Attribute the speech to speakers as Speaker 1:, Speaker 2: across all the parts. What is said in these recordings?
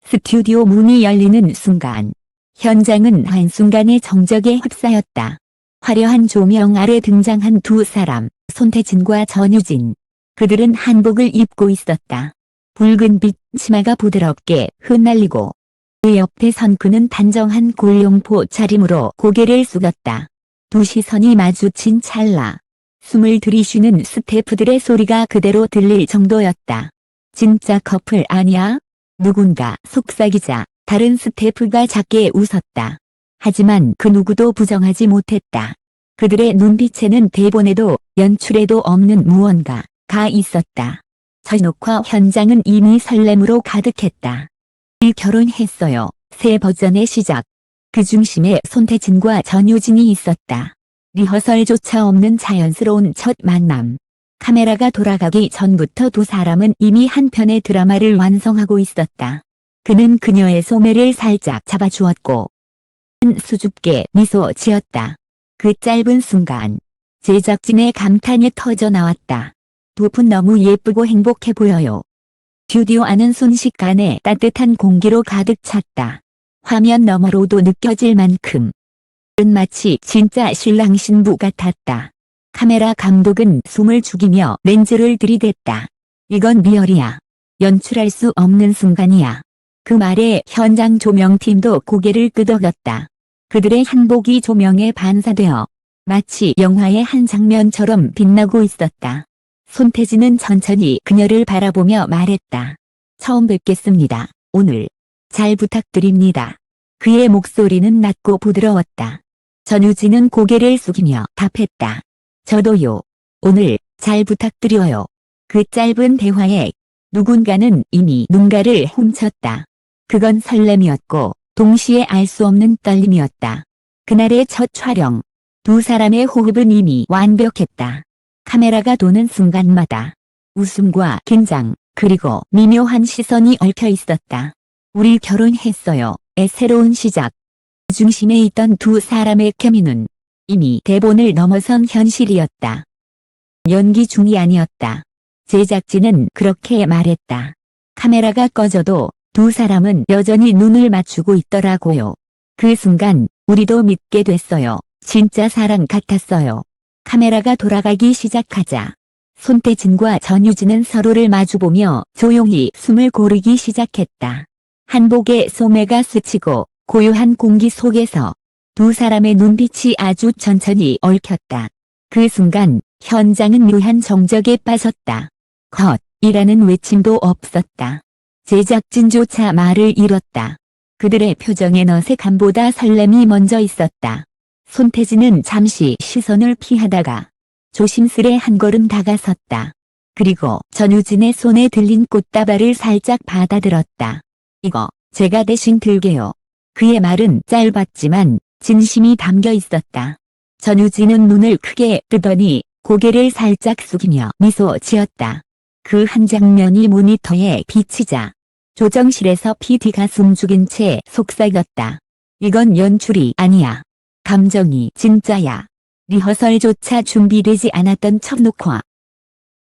Speaker 1: 스튜디오 문이 열리는 순간 현장은 한순간에 정적에 휩싸였다. 화려한 조명 아래 등장한 두 사람, 손태진과 전유진. 그들은 한복을 입고 있었다. 붉은빛 치마가 부드럽게 흩날리고 그 옆에 선 그는 단정한 골룡포 차림으로 고개를 숙였다. 두 시선이 마주친 찰나 숨을 들이쉬는 스태프들의 소리가 그대로 들릴 정도였다. 진짜 커플 아니야? 누군가 속삭이자 다른 스태프가 작게 웃었다. 하지만 그 누구도 부정하지 못했다. 그들의 눈빛에는 대본에도 연출에도 없는 무언가가 있었다. 전녹화 현장은 이미 설렘으로 가득했다. 이 결혼했어요. 새 버전의 시작. 그 중심에 손태진과 전유진이 있었다. 리허설조차 없는 자연스러운 첫 만남. 카메라가 돌아가기 전부터 두 사람은 이미 한 편의 드라마를 완성하고 있었다. 그는 그녀의 소매를 살짝 잡아주었고 수줍게 미소 지었다. 그 짧은 순간 제작진의 감탄이 터져 나왔다. 두 분 너무 예쁘고 행복해 보여요. 스튜디오 안은 순식간에 따뜻한 공기로 가득 찼다. 화면 너머로도 느껴질 만큼 마치 진짜 신랑 신부 같았다. 카메라 감독은 숨을 죽이며 렌즈를 들이댔다. 이건 리얼이야. 연출할 수 없는 순간이야. 그 말에 현장 조명팀도 고개를 끄덕였다. 그들의 한복이 조명에 반사되어 마치 영화의 한 장면처럼 빛나고 있었다. 손태진은 천천히 그녀를 바라보며 말했다. 처음 뵙겠습니다. 오늘 잘 부탁드립니다. 그의 목소리는 낮고 부드러웠다. 전유진은 고개를 숙이며 답했다. 저도요. 오늘 잘 부탁드려요. 그 짧은 대화에 누군가는 이미 눈가를 훔쳤다. 그건 설렘이었고 동시에 알 수 없는 떨림이었다. 그날의 첫 촬영. 두 사람의 호흡은 이미 완벽했다. 카메라가 도는 순간마다 웃음과 긴장, 그리고 미묘한 시선이 얽혀 있었다. 우리 결혼했어요. 의 새로운 시작. 중심에 있던 두 사람의 케미는 이미 대본을 넘어선 현실이었다. 연기 중이 아니었다. 제작진은 그렇게 말했다. 카메라가 꺼져도 두 사람은 여전히 눈을 맞추고 있더라고요. 그 순간 우리도 믿게 됐어요. 진짜 사랑 같았어요. 카메라가 돌아가기 시작하자 손태진과 전유진은 서로를 마주보며 조용히 숨을 고르기 시작했다. 한복에 소매가 스치고 고요한 공기 속에서 두 사람의 눈빛이 아주 천천히 얽혔다. 그 순간 현장은 묘한 정적에 빠졌다. 컷이라는 외침도 없었다. 제작진조차 말을 잃었다. 그들의 표정엔 어색함보다 설렘이 먼저 있었다. 손태진은 잠시 시선을 피하다가 조심스레 한 걸음 다가섰다. 그리고 전유진의 손에 들린 꽃다발을 살짝 받아들었다. 이거 제가 대신 들게요. 그의 말은 짧았지만 진심이 담겨 있었다. 전유진은 눈을 크게 뜨더니 고개를 살짝 숙이며 미소 지었다. 그 한 장면이 모니터에 비치자 조정실에서 PD가 숨죽인 채 속삭였다. 이건 연출이 아니야. 감정이 진짜야. 리허설조차 준비되지 않았던 첫 녹화.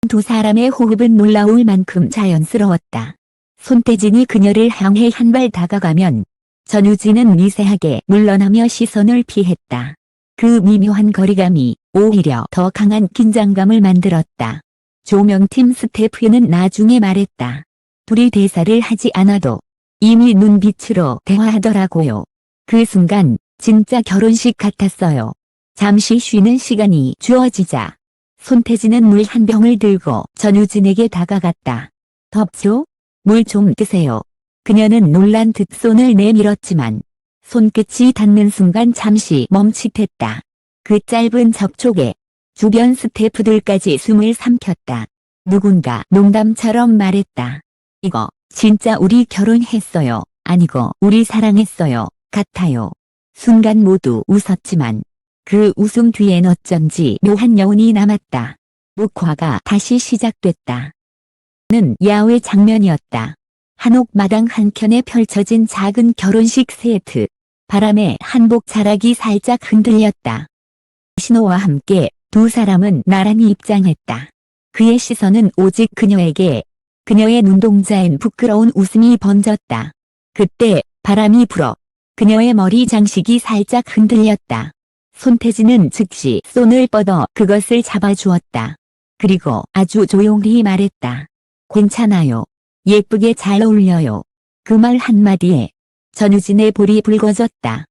Speaker 1: 두 사람의 호흡은 놀라울 만큼 자연스러웠다. 손태진이 그녀를 향해 한 발 다가가면 전유진은 미세하게 물러나며 시선을 피했다. 그 미묘한 거리감이 오히려 더 강한 긴장감을 만들었다. 조명팀 스태프는 나중에 말했다. 둘이 대사를 하지 않아도 이미 눈빛으로 대화하더라고요. 그 순간 진짜 결혼식 같았어요. 잠시 쉬는 시간이 주어지자 손태진은 물 한 병을 들고 전유진에게 다가갔다. 덥죠? 물 좀 드세요. 그녀는 놀란 듯 손을 내밀었지만 손끝이 닿는 순간 잠시 멈칫했다. 그 짧은 접촉에 주변 스태프들까지 숨을 삼켰다. 누군가 농담처럼 말했다. 이거 진짜 우리 결혼했어요. 아니고 우리 사랑했어요. 같아요. 순간 모두 웃었지만 그 웃음 뒤엔 어쩐지 묘한 여운이 남았다. 묵화가 다시 시작됐다. 는 야외 장면이었다. 한옥마당 한켠에 펼쳐진 작은 결혼식 세트. 바람에 한복 자락이 살짝 흔들렸다. 신호와 함께 두 사람은 나란히 입장했다. 그의 시선은 오직 그녀에게. 그녀의 눈동자엔 부끄러운 웃음이 번졌다. 그때 바람이 불어 그녀의 머리 장식이 살짝 흔들렸다. 손태진은 즉시 손을 뻗어 그것을 잡아주었다. 그리고 아주 조용히 말했다. 괜찮아요. 예쁘게 잘 어울려요. 그 말 한마디에 전유진의 볼이 붉어졌다.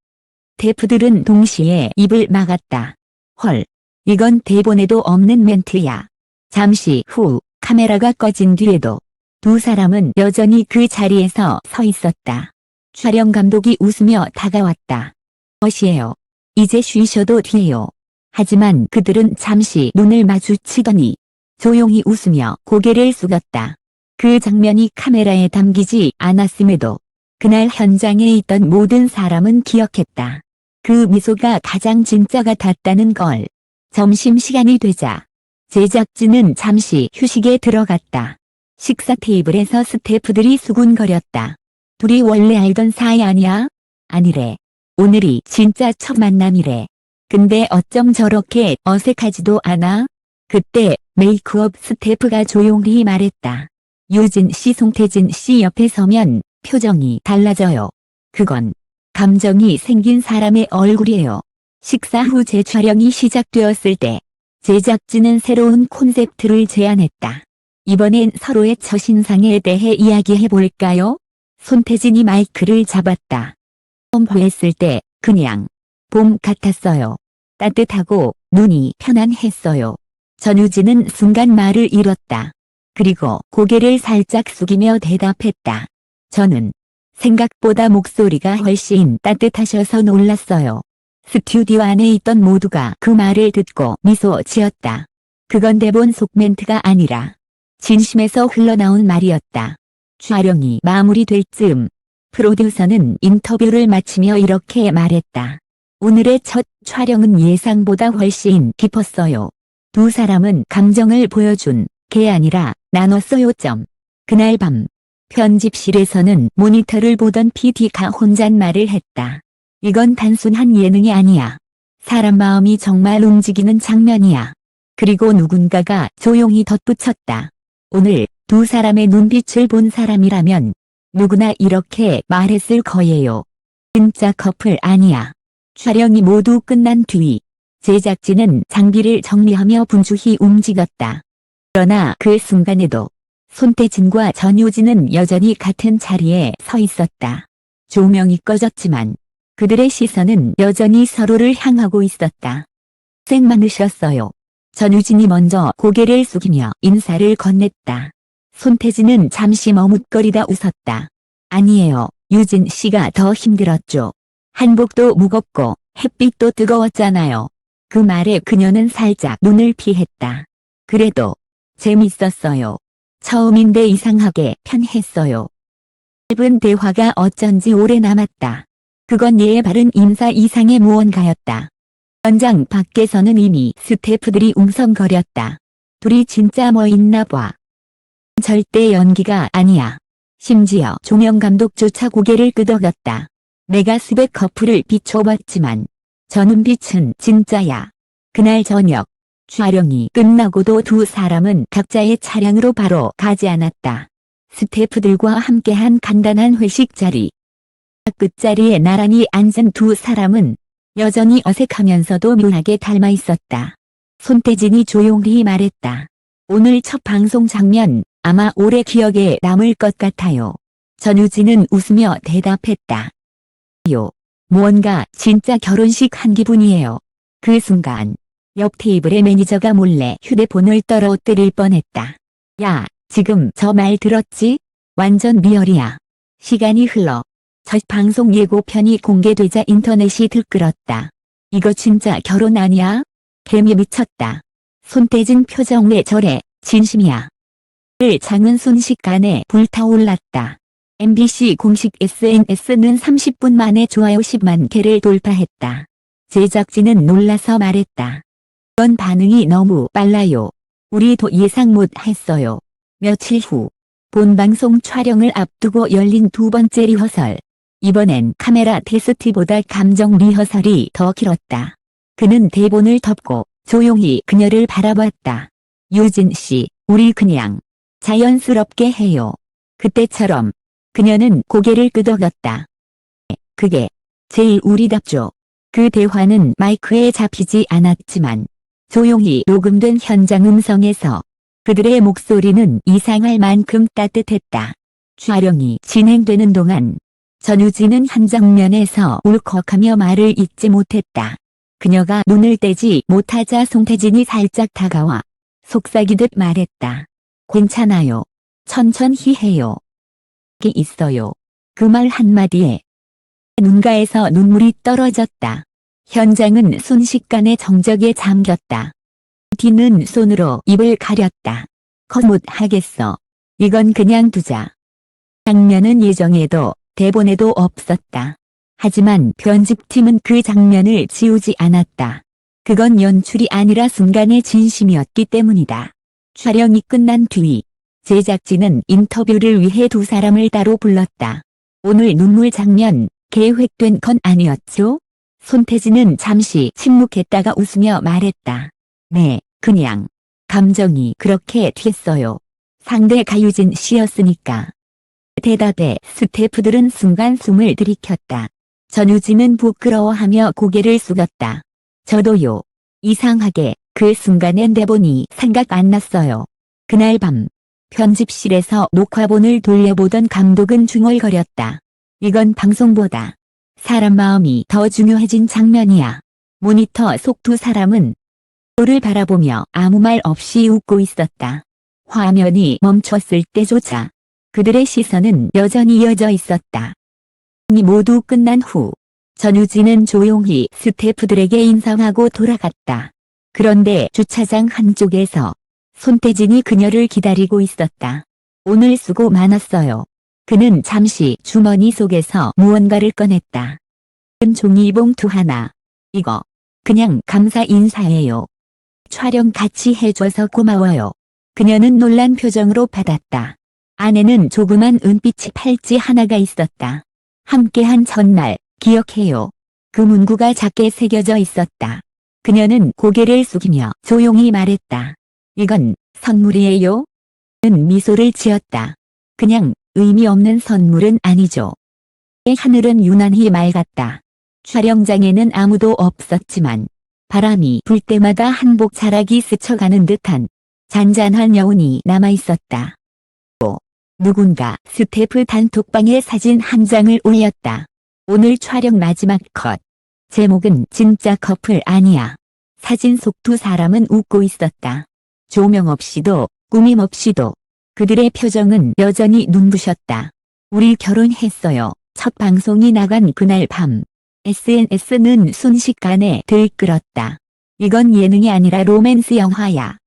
Speaker 1: 대프들은 동시에 입을 막았다. 헐, 이건 대본에도 없는 멘트야. 잠시 후 카메라가 꺼진 뒤에도 두 사람은 여전히 그 자리에서 서 있었다. 촬영 감독이 웃으며 다가왔다. 멋이에요. 이제 쉬셔도 돼요. 하지만 그들은 잠시 눈을 마주치더니 조용히 웃으며 고개를 숙였다. 그 장면이 카메라에 담기지 않았음에도 그날 현장에 있던 모든 사람은 기억했다. 그 미소가 가장 진짜 같았다는 걸. 점심시간이 되자 제작진은 잠시 휴식에 들어갔다. 식사 테이블에서 스태프들이 수군거렸다. 둘이 원래 알던 사이 아니야? 아니래. 오늘이 진짜 첫 만남이래. 근데 어쩜 저렇게 어색하지도 않아? 그때 메이크업 스태프가 조용히 말했다. 유진 씨, 송태진 씨 옆에 서면 표정이 달라져요. 그건 감정이 생긴 사람의 얼굴이에요. 식사 후 재촬영이 시작되었을 때 제작진은 새로운 콘셉트를 제안했다. 이번엔 서로의 첫인상에 대해 이야기해볼까요? 손태진이 마이크를 잡았다. 처음 보였을 때 그냥 봄 같았어요. 따뜻하고 눈이 편안했어요. 전유진은 순간 말을 잃었다. 그리고 고개를 살짝 숙이며 대답했다. 저는 생각보다 목소리가 훨씬 따뜻하셔서 놀랐어요. 스튜디오 안에 있던 모두가 그 말을 듣고 미소 지었다. 그건 대본 속 멘트가 아니라 진심에서 흘러나온 말이었다. 촬영이 마무리될 즈음 프로듀서는 인터뷰를 마치며 이렇게 말했다. 오늘의 첫 촬영은 예상보다 훨씬 깊었어요. 두 사람은 감정을 보여준 게 아니라 나눴어요. 그날 밤 편집실에서는 모니터를 보던 PD가 혼잣말을 했다. 이건 단순한 예능이 아니야. 사람 마음이 정말 움직이는 장면이야. 그리고 누군가가 조용히 덧붙였다. 오늘 두 사람의 눈빛을 본 사람이라면 누구나 이렇게 말했을 거예요. 진짜 커플 아니야. 촬영이 모두 끝난 뒤 제작진은 장비를 정리하며 분주히 움직였다. 그러나 그 순간에도 손태진과 전유진은 여전히 같은 자리에 서 있었다. 조명이 꺼졌지만 그들의 시선은 여전히 서로를 향하고 있었다. 고생 많으셨어요. 전유진이 먼저 고개를 숙이며 인사를 건넸다. 손태진은 잠시 머뭇거리다 웃었다. 아니에요. 유진 씨가 더 힘들었죠. 한복도 무겁고 햇빛도 뜨거웠잖아요. 그 말에 그녀는 살짝 눈을 피했다. 그래도 재밌었어요. 처음인데 이상하게 편했어요. 짧은 대화가 어쩐지 오래 남았다. 그건 예의 바른 인사 이상의 무언가였다. 현장 밖에서는 이미 스태프들이 웅성거렸다. 둘이 진짜 뭐 있나 봐. 절대 연기가 아니야. 심지어 조명 감독조차 고개를 끄덕였다. 내가 수백 커플을 비춰봤지만 저 눈빛은 진짜야. 그날 저녁 촬영이 끝나고도 두 사람은 각자의 차량으로 바로 가지 않았다. 스태프들과 함께한 간단한 회식 자리. 끝자리에 나란히 앉은 두 사람은 여전히 어색하면서도 묘하게 닮아 있었다. 손태진이 조용히 말했다. 오늘 첫 방송 장면 아마 오래 기억에 남을 것 같아요. 전유진은 웃으며 대답했다. 무언가 진짜 결혼식 한 기분이에요. 그 순간 옆 테이블의 매니저가 몰래 휴대폰을 떨어뜨릴 뻔했다. 야, 지금 저 말 들었지? 완전 리얼이야. 시간이 흘러 첫 방송 예고편이 공개되자 인터넷이 들끓었다. 이거 진짜 결혼 아니야? 개미 미쳤다. 손태진 표정 왜 저래? 진심이야. 장은 순식간에 불타올랐다. MBC 공식 SNS는 30분 만에 좋아요 10만 개를 돌파했다. 제작진은 놀라서 말했다. 이건 반응이 너무 빨라요. 우리도 예상 못 했어요. 며칠 후 본방송 촬영을 앞두고 열린 두 번째 리허설. 이번엔 카메라 테스트보다 감정 리허설이 더 길었다. 그는 대본을 덮고 조용히 그녀를 바라봤다. 유진 씨, 우리 그냥 자연스럽게 해요. 그때처럼 그녀는 고개를 끄덕였다. 그게 제일 우리답죠. 그 대화는 마이크에 잡히지 않았지만 조용히 녹음된 현장 음성에서 그들의 목소리는 이상할 만큼 따뜻했다. 촬영이 진행되는 동안 전유진은 한 장면에서 울컥하며 말을 잇지 못했다. 그녀가 눈을 떼지 못하자 송태진이 살짝 다가와 속삭이듯 말했다. 괜찮아요. 천천히 해요. 게 있어요. 그 말 한마디에 눈가에서 눈물이 떨어졌다. 현장은 순식간에 정적에 잠겼다. 뒤는 손으로 입을 가렸다. 컷 못하겠어. 이건 그냥 두자. 장면은 예정에도 대본에도 없었다. 하지만 편집팀은 그 장면을 지우지 않았다. 그건 연출이 아니라 순간의 진심이었기 때문이다. 촬영이 끝난 뒤 제작진은 인터뷰를 위해 두 사람을 따로 불렀다. 오늘 눈물 장면 계획된 건 아니었죠? 손태진은 잠시 침묵했다가 웃으며 말했다. 네, 그냥 감정이 그렇게 튀었어요. 상대가 유진 씨였으니까. 대답에 스태프들은 순간 숨을 들이켰다. 전유진은 부끄러워하며 고개를 숙였다. 저도요. 이상하게 그 순간엔 대본이 생각 안 났어요. 그날 밤 편집실에서 녹화본을 돌려보던 감독은 중얼거렸다. 이건 방송보다 사람 마음이 더 중요해진 장면이야. 모니터 속 두 사람은 서로를 바라보며 아무 말 없이 웃고 있었다. 화면이 멈췄을 때조차 그들의 시선은 여전히 이어져 있었다. 이 모두 끝난 후 전유진은 조용히 스태프들에게 인사하고 돌아갔다. 그런데 주차장 한쪽에서 손태진이 그녀를 기다리고 있었다. 오늘 수고 많았어요. 그는 잠시 주머니 속에서 무언가를 꺼냈다. 큰 종이봉투 하나. 이거 그냥 감사 인사예요. 촬영 같이 해줘서 고마워요. 그녀는 놀란 표정으로 받았다. 안에는 조그만 은빛의 팔찌 하나가 있었다. 함께한 첫날 기억해요. 그 문구가 작게 새겨져 있었다. 그녀는 고개를 숙이며 조용히 말했다. 이건 선물이에요? 는 미소를 지었다. 그냥 의미 없는 선물은 아니죠. 하늘은 유난히 맑았다. 촬영장에는 아무도 없었지만 바람이 불 때마다 한복 자락이 스쳐가는 듯한 잔잔한 여운이 남아있었다. 또 누군가 스태프 단톡방에 사진 한 장을 올렸다. 오늘 촬영 마지막 컷. 제목은 진짜 커플 아니야. 사진 속 두 사람은 웃고 있었다. 조명 없이도 꾸밈 없이도 그들의 표정은 여전히 눈부셨다. 우리 결혼했어요. 첫 방송이 나간 그날 밤 SNS는 순식간에 들끓었다. 이건 예능이 아니라 로맨스 영화야.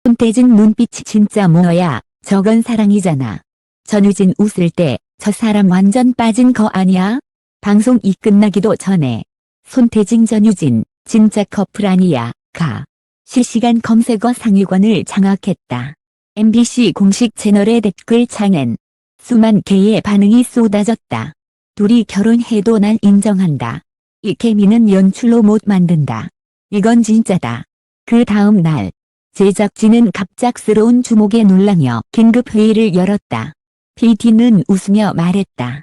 Speaker 1: 손태진 눈빛이 진짜 뭐야. 저건 사랑이잖아. 전유진 웃을 때 저 사람 완전 빠진 거 아니야? 방송이 끝나기도 전에 손태진 전유진 진짜 커플 아니야 가 실시간 검색어 상위권을 장악했다. MBC 공식 채널의 댓글창엔 수만 개의 반응이 쏟아졌다. 둘이 결혼해도 난 인정한다. 이 케미는 연출로 못 만든다. 이건 진짜다. 그 다음 날 제작진은 갑작스러운 주목에 놀라며 긴급회의를 열었다. PD는 웃으며 말했다.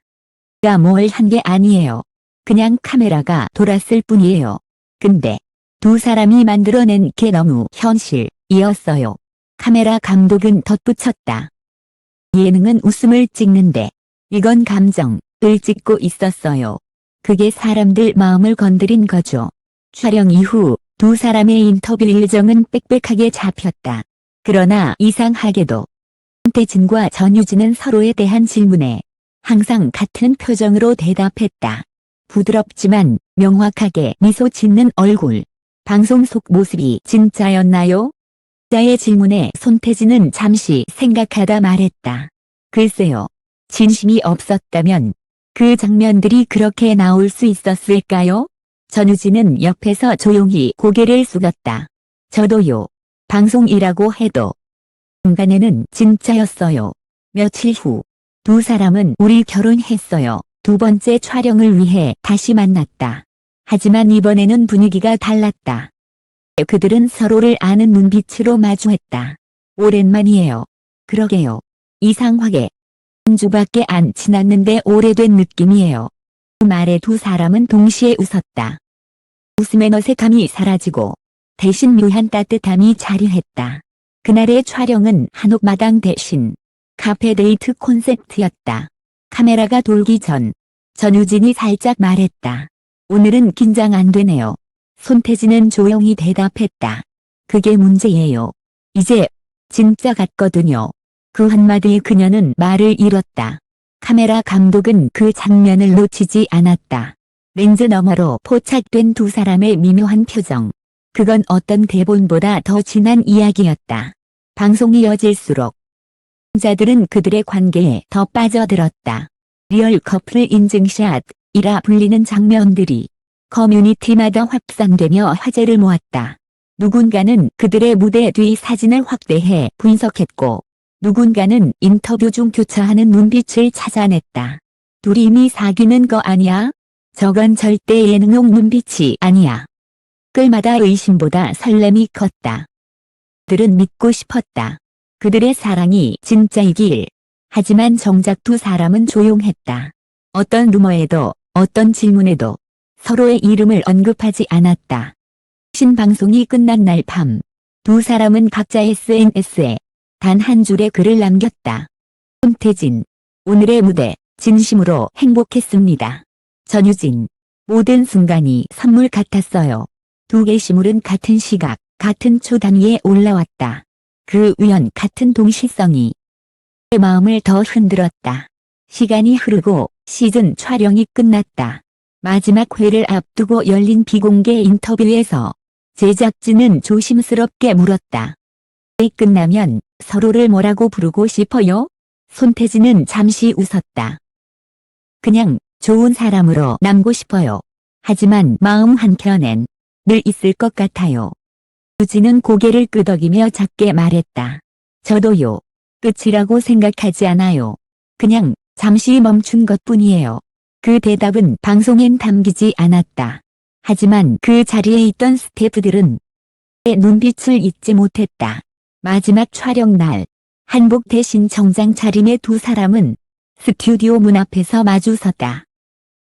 Speaker 1: 가 뭘 한 게 아니에요. 그냥 카메라가 돌았을 뿐이에요. 근데 두 사람이 만들어낸 게 너무 현실이었어요. 카메라 감독은 덧붙였다. 예능은 웃음을 찍는데 이건 감정을 찍고 있었어요. 그게 사람들 마음을 건드린 거죠. 촬영 이후 두 사람의 인터뷰 일정은 빽빽하게 잡혔다. 그러나 이상하게도 손태진과 전유진은 서로에 대한 질문에 항상 같은 표정으로 대답했다. 부드럽지만 명확하게 미소 짓는 얼굴. 방송 속 모습이 진짜였나요? 기자의 질문에 손태진은 잠시 생각하다 말했다. 글쎄요. 진심이 없었다면 그 장면들이 그렇게 나올 수 있었을까요? 전유진은 옆에서 조용히 고개를 숙였다. 저도요. 방송이라고 해도 중간에는 진짜였어요. 며칠 후 두 사람은 우리 결혼했어요. 두 번째 촬영을 위해 다시 만났다. 하지만 이번에는 분위기가 달랐다. 그들은 서로를 아는 눈빛으로 마주했다. 오랜만이에요. 그러게요. 이상하게 한 주밖에 안 지났는데 오래된 느낌이에요. 그 말에 두 사람은 동시에 웃었다. 웃음의 어색함이 사라지고 대신 묘한 따뜻함이 자리했다. 그날의 촬영은 한옥마당 대신 카페 데이트 콘셉트였다. 카메라가 돌기 전 전유진이 살짝 말했다. 오늘은 긴장 안 되네요. 손태진은 조용히 대답했다. 그게 문제예요. 이제 진짜 같거든요. 그 한마디에 그녀는 말을 잃었다. 카메라 감독은 그 장면을 놓치지 않았다. 렌즈 너머로 포착된 두 사람의 미묘한 표정. 그건 어떤 대본보다 더 진한 이야기였다. 방송이 이어질수록 자들은 그들의 관계에 더 빠져들었다. 리얼 커플 인증샷이라 불리는 장면들이 커뮤니티마다 확산되며 화제를 모았다. 누군가는 그들의 무대 뒤 사진을 확대해 분석했고 누군가는 인터뷰 중 교차하는 눈빛을 찾아냈다. 둘이 이미 사귀는 거 아니야? 저건 절대 예능용 눈빛이 아니야. 끌마다 의심보다 설렘이 컸다. 들은 믿고 싶었다. 그들의 사랑이 진짜이길. 하지만 정작 두 사람은 조용했다. 어떤 루머에도 어떤 질문에도 서로의 이름을 언급하지 않았다. 신방송이 끝난 날 밤, 두 사람은 각자 SNS에 단 한 줄의 글을 남겼다. 손태진, 오늘의 무대, 진심으로 행복했습니다. 전유진, 모든 순간이 선물 같았어요. 두 게시물은 같은 시각, 같은 초 단위에 올라왔다. 그 우연 같은 동시성이 내 마음을 더 흔들었다. 시간이 흐르고 시즌 촬영이 끝났다. 마지막 회를 앞두고 열린 비공개 인터뷰에서 제작진은 조심스럽게 물었다. 회 끝나면 서로를 뭐라고 부르고 싶어요? 손태진은 잠시 웃었다. 그냥 좋은 사람으로 남고 싶어요. 하지만 마음 한켠엔 늘 있을 것 같아요. 유진은 고개를 끄덕이며 작게 말했다. 저도요. 끝이라고 생각하지 않아요. 그냥 잠시 멈춘 것뿐이에요. 그 대답은 방송엔 담기지 않았다. 하지만 그 자리에 있던 스태프들은 내 눈빛을 잊지 못했다. 마지막 촬영 날, 한복 대신 정장 차림의 두 사람은 스튜디오 문 앞에서 마주섰다.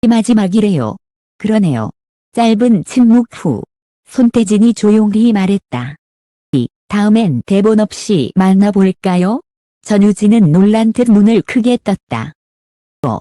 Speaker 1: 마지막이래요. 그러네요. 짧은 침묵 후 손태진이 조용히 말했다. 다음엔 대본 없이 만나볼까요? 전유진은 놀란 듯 눈을 크게 떴다.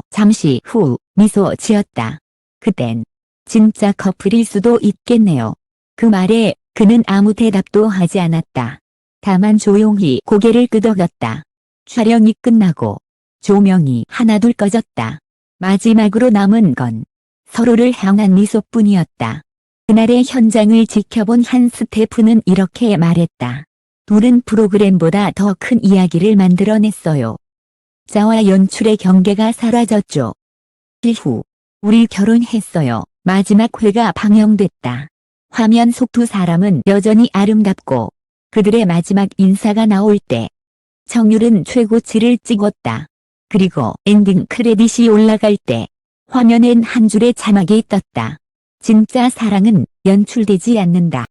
Speaker 1: 잠시 후 미소 지었다. 그땐 진짜 커플일 수도 있겠네요. 그 말에 그는 아무 대답도 하지 않았다. 다만 조용히 고개를 끄덕였다. 촬영이 끝나고 조명이 하나둘 꺼졌다. 마지막으로 남은 건 서로를 향한 미소뿐이었다. 그날의 현장을 지켜본 한 스태프는 이렇게 말했다. 둘은 프로그램보다 더 큰 이야기를 만들어냈어요. 자와 연출의 경계가 사라졌죠. 이후 우리 결혼했어요. 마지막 회가 방영됐다. 화면 속 두 사람은 여전히 아름답고 그들의 마지막 인사가 나올 때 정율은 최고치를 찍었다. 그리고 엔딩 크레딧이 올라갈 때 화면엔 한 줄의 자막이 떴다. 진짜 사랑은 연출되지 않는다.